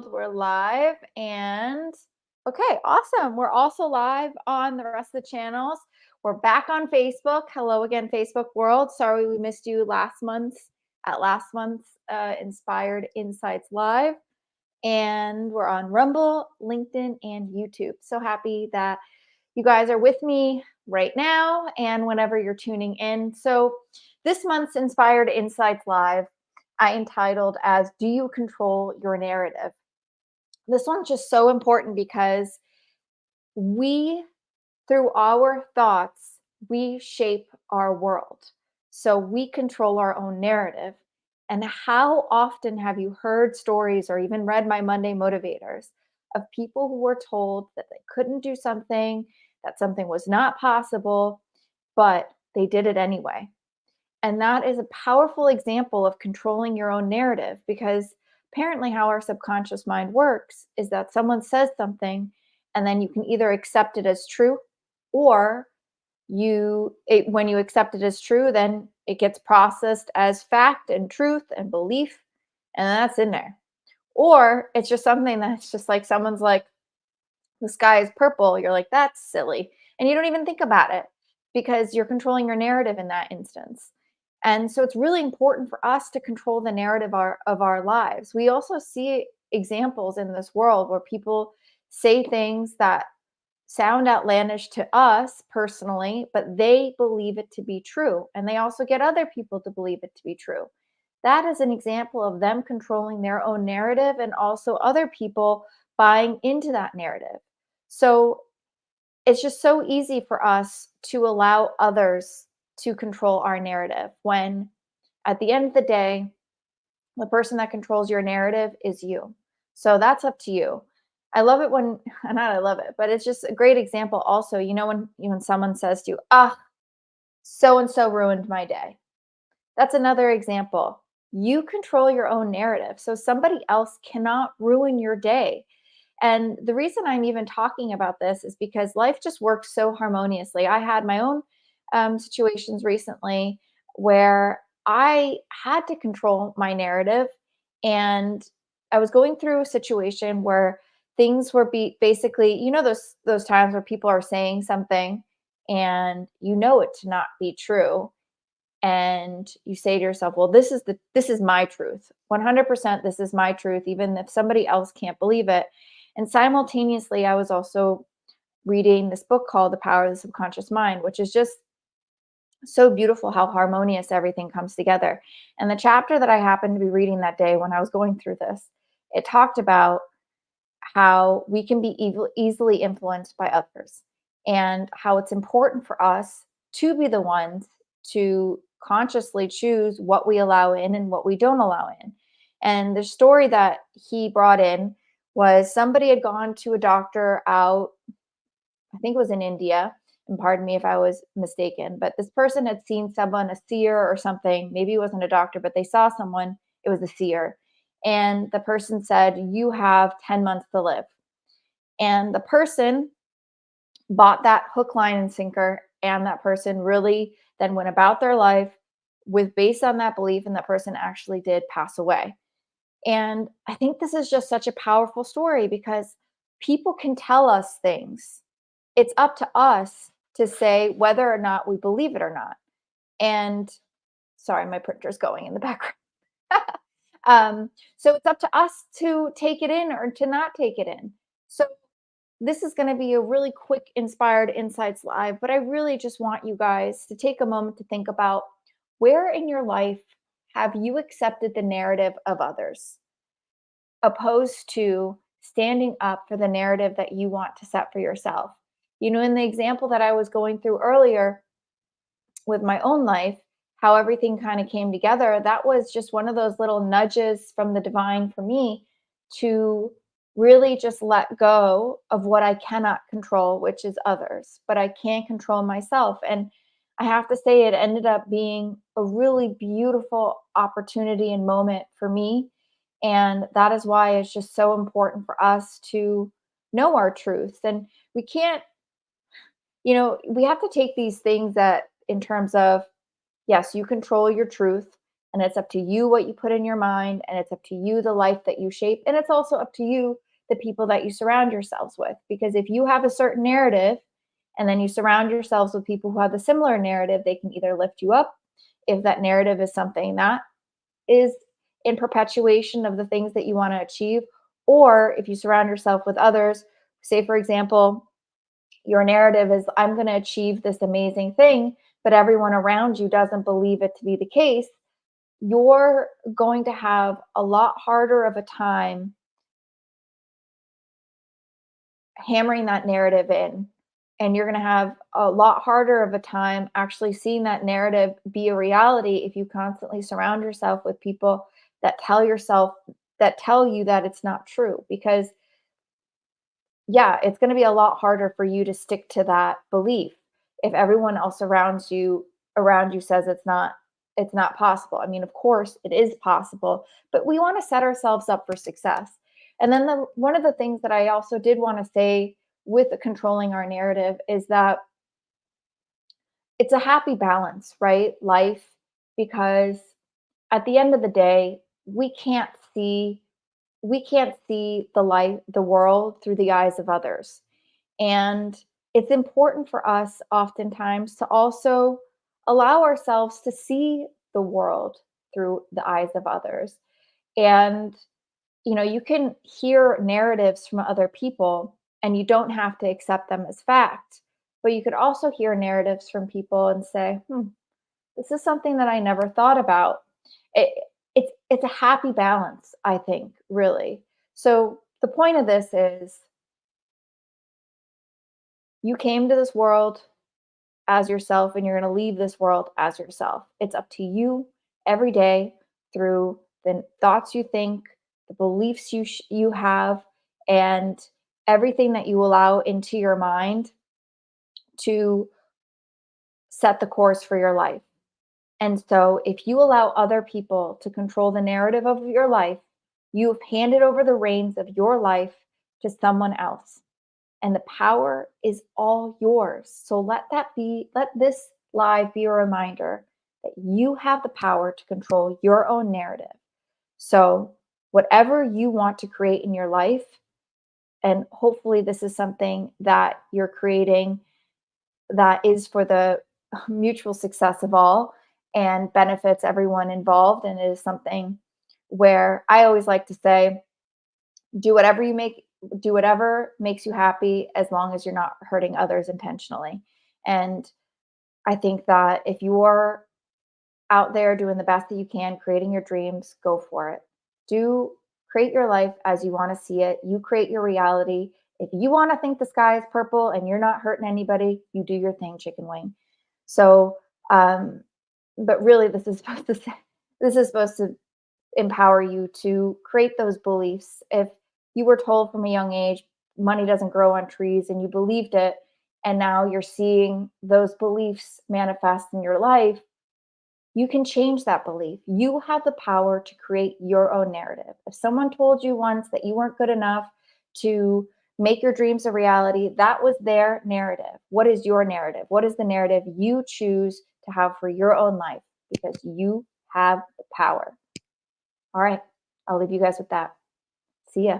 world. We're live and okay, awesome. We're also live on the rest of the channels. We're back on Facebook. Hello again, Facebook world. Sorry we missed you last month's Inspired Insights Live. And we're on Rumble, LinkedIn, and YouTube. So happy that you guys are with me right now and whenever you're tuning in. So this month's Inspired Insights Live, I entitled as Do You Control Your Narrative? This one's just so important because we, through our thoughts, we shape our world. So we control our own narrative. And how often have you heard stories or even read my Monday motivators of people who were told that they couldn't do something, that something was not possible, but they did it anyway? And that is a powerful example of controlling your own narrative because apparently, how our subconscious mind works is that someone says something and then you can either accept it as true or when you accept it as true, then it gets processed as fact and truth and belief, and that's in there. Or it's just something that's just like someone's like, the sky is purple. You're like, that's silly. And you don't even think about it because you're controlling your narrative in that instance. And so it's really important for us to control the narrative of our lives. We also see examples in this world where people say things that sound outlandish to us personally, but they believe it to be true. And they also get other people to believe it to be true. That is an example of them controlling their own narrative and also other people buying into that narrative. So it's just so easy for us to allow others to control our narrative when at the end of the day, the person that controls your narrative is you. So that's up to you. I love it when, not I love it, but it's just a great example also. You know, when someone says to you, so and so ruined my day. That's another example. You control your own narrative. So somebody else cannot ruin your day. And the reason I'm even talking about this is because life just works so harmoniously. I had my own situations recently where I had to control my narrative. And I was going through a situation where things were basically, those times where people are saying something and you know it to not be true, and you say to yourself, well, this is my truth. 100% this is my truth, even if somebody else can't believe it. And simultaneously, I was also reading this book called The Power of the Subconscious Mind, which is just so beautiful how harmonious everything comes together. And the chapter that I happened to be reading that day when I was going through this, it talked about how we can be easily influenced by others and how it's important for us to be the ones to consciously choose what we allow in and what we don't allow in. And the story that he brought in was somebody had gone to a doctor out, I think it was in India, and pardon me if I was mistaken, but this person had seen someone, a seer or something. Maybe it wasn't a doctor, but they saw someone, it was a seer. And the person said, you have 10 months to live. And the person bought that hook, line, and sinker. And that person really then went about their life with based on that belief, and that person actually did pass away. And I think this is just such a powerful story because people can tell us things. It's up to us to say whether or not we believe it or not. And sorry, my printer's going in the background. So it's up to us to take it in or to not take it in. So this is going to be a really quick Inspired Insights Live, but I really just want you guys to take a moment to think about where in your life have you accepted the narrative of others opposed to standing up for the narrative that you want to set for yourself. In the example that I was going through earlier with my own life, how everything kind of came together, that was just one of those little nudges from the divine for me to really just let go of what I cannot control, which is others, but I can control myself. And I have to say, it ended up being a really beautiful opportunity and moment for me. And that is why it's just so important for us to know our truths. And we can't, we have to take these things that in terms of, yes, you control your truth. And it's up to you what you put in your mind, and it's up to you the life that you shape. And it's also up to you the people that you surround yourselves with. Because if you have a certain narrative and then you surround yourselves with people who have the similar narrative, they can either lift you up if that narrative is something that is in perpetuation of the things that you want to achieve, or if you surround yourself with others, say, for example, your narrative is, I'm going to achieve this amazing thing, but everyone around you doesn't believe it to be the case, you're going to have a lot harder of a time hammering that narrative in. And you're going to have a lot harder of a time actually seeing that narrative be a reality if you constantly surround yourself with people that tell you that it's not true. Because yeah, it's going to be a lot harder for you to stick to that belief if everyone else around you says it's not possible. I mean, of course it is possible, but we want to set ourselves up for success. And then one of the things that I also did want to say with controlling our narrative is that it's a happy balance, right? Life, because at the end of the day, we can't see the world through the eyes of others. And it's important for us oftentimes to also allow ourselves to see the world through the eyes of others. And you can hear narratives from other people and you don't have to accept them as fact. But you could also hear narratives from people and say, this is something that I never thought about. It's a happy balance, I think, really. So the point of this is you came to this world as yourself and you're going to leave this world as yourself. It's up to you every day through the thoughts you think, the beliefs you have, and everything that you allow into your mind to set the course for your life. And so if you allow other people to control the narrative of your life, you've handed over the reins of your life to someone else. And the power is all yours. So let this live be a reminder that you have the power to control your own narrative. So whatever you want to create in your life, and hopefully this is something that you're creating that is for the mutual success of all and benefits everyone involved, and it is something where I always like to say, do whatever makes you happy as long as you're not hurting others intentionally. And I think that if you're out there doing the best that you can, creating your dreams, go for it. Do create your life as you want to see it. You create your reality. If you want to think the sky is purple and you're not hurting anybody, you do your thing, chicken wing. So, but really, this is supposed to empower you to create those beliefs. If you were told from a young age, money doesn't grow on trees, and you believed it, and now you're seeing those beliefs manifest in your life, you can change that belief. You have the power to create your own narrative. If someone told you once that you weren't good enough to make your dreams a reality, that was their narrative. What is your narrative? What is the narrative you choose to have for your own life? Because you have the power. All right, I'll leave you guys with that. See ya.